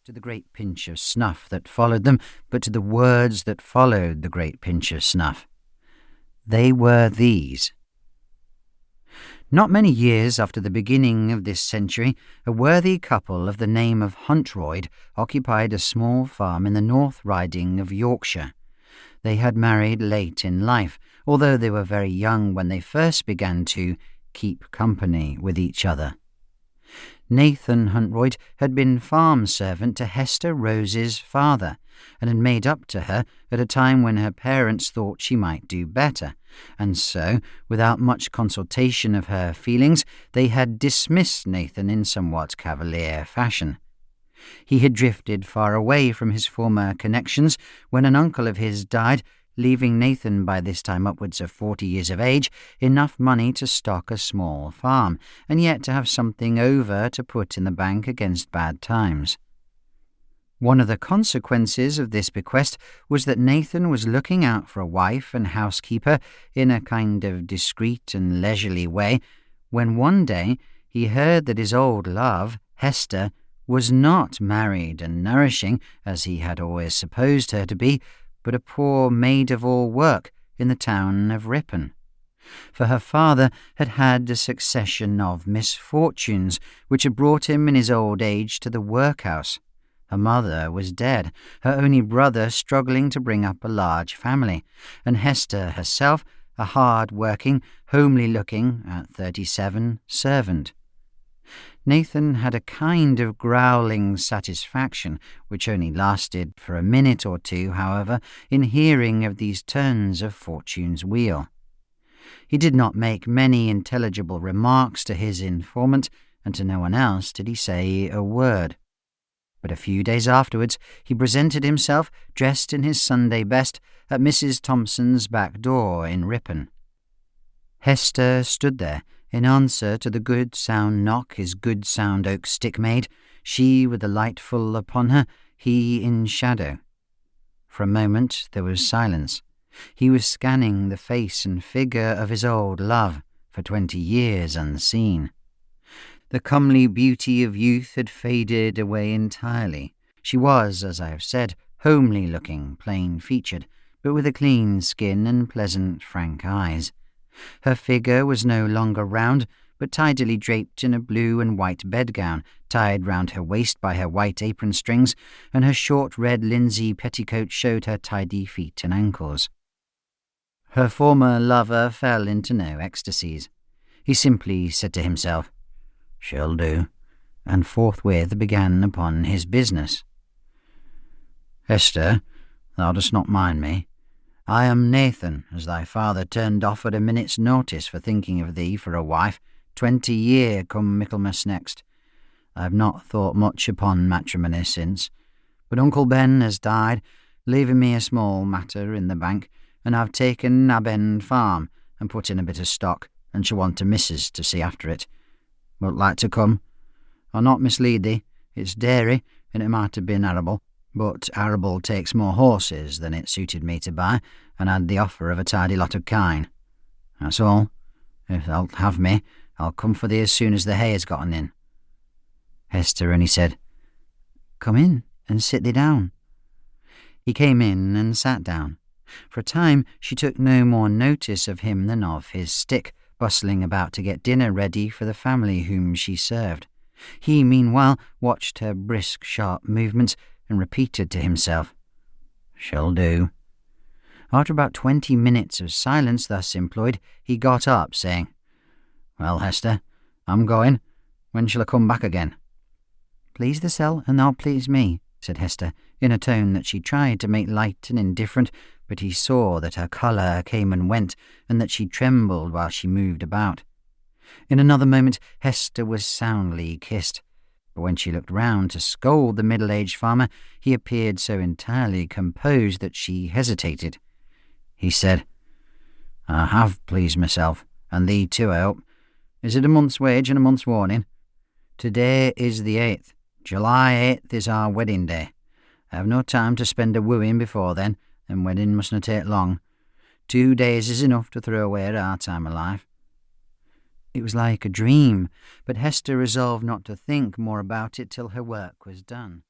to the great pinch of snuff that followed them, but to the words that followed the great pinch of snuff. They were these. Not many years after the beginning of this century, a worthy couple of the name of Huntroyd occupied a small farm in the North Riding of Yorkshire. They had married late in life, although they were very young when they first began to keep company with each other. Nathan Huntroyd had been farm servant to Hester Rose's father, and had made up to her at a time when her parents thought she might do better, and so, without much consultation of her feelings, they had dismissed Nathan in somewhat cavalier fashion. He had drifted far away from his former connections when an uncle of his died, leaving Nathan by this time upwards of 40 years of age enough money to stock a small farm, and yet to have something over to put in the bank against bad times. One of the consequences of this bequest was that Nathan was looking out for a wife and housekeeper in a kind of discreet and leisurely way, when one day he heard that his old love, Hester, was not married and nourishing, as he had always supposed her to be, but a poor maid-of-all-work in the town of Ripon. For her father had had a succession of misfortunes which had brought him in his old age to the workhouse. Her mother was dead, her only brother struggling to bring up a large family, and Hester herself a hard-working, homely-looking, at 37, servant. Nathan had a kind of growling satisfaction, which only lasted for a minute or two, however, in hearing of these turns of fortune's wheel. He did not make many intelligible remarks to his informant, and to no one else did he say a word. But a few days afterwards he presented himself, dressed in his Sunday best, at Mrs. Thompson's back door in Ripon. Hester stood there, in answer to the good sound knock his good sound oak stick made, she with the light full upon her, he in shadow. For a moment there was silence. He was scanning the face and figure of his old love, for 20 years unseen. The comely beauty of youth had faded away entirely. She was, as I have said, homely-looking, plain-featured, but with a clean skin and pleasant, frank eyes. Her figure was no longer round, but tidily draped in a blue and white bedgown, tied round her waist by her white apron strings, and her short red linsey petticoat showed her tidy feet and ankles. Her former lover fell into no ecstasies. He simply said to himself, "She'll do," and forthwith began upon his business. "Hester, thou dost not mind me. I am Nathan, as thy father turned off at a minute's notice for thinking of thee for a wife, 20 year come Michaelmas next. I have not thought much upon matrimony since, but Uncle Ben has died, leaving me a small matter in the bank, and I've taken Nab-End Farm and put in a bit of stock, and shall want a missus to see after it. Wilt like to come? I'll not mislead thee, it's dairy, and it might have been arable. But arable takes more horses than it suited me to buy, and had the offer of a tidy lot of kine. That's all. If thou'lt have me, I'll come for thee as soon as the hay has gotten in." Hester only said, "Come in and sit thee down." He came in and sat down. For a time she took no more notice of him than of his stick, bustling about to get dinner ready for the family whom she served. He, meanwhile, watched her brisk, sharp movements, and repeated to himself, "Shall do." After about 20 minutes of silence thus employed, he got up, saying, "Well, Hester, I'm going. When shall I come back again?" "Please the cell, and thou please me," said Hester, in a tone that she tried to make light and indifferent, but he saw that her colour came and went, and that she trembled while she moved about. In another moment Hester was soundly kissed. But when she looked round to scold the middle-aged farmer, he appeared so entirely composed that she hesitated. He said, "I have pleased myself, and thee too, I hope. Is it a month's wage and a month's warning? Today is the 8th. July 8th is our wedding day. I have no time to spend a wooing before then, and wedding mustna take long. 2 days is enough to throw away at our time of life." It was like a dream, but Hester resolved not to think more about it till her work was done.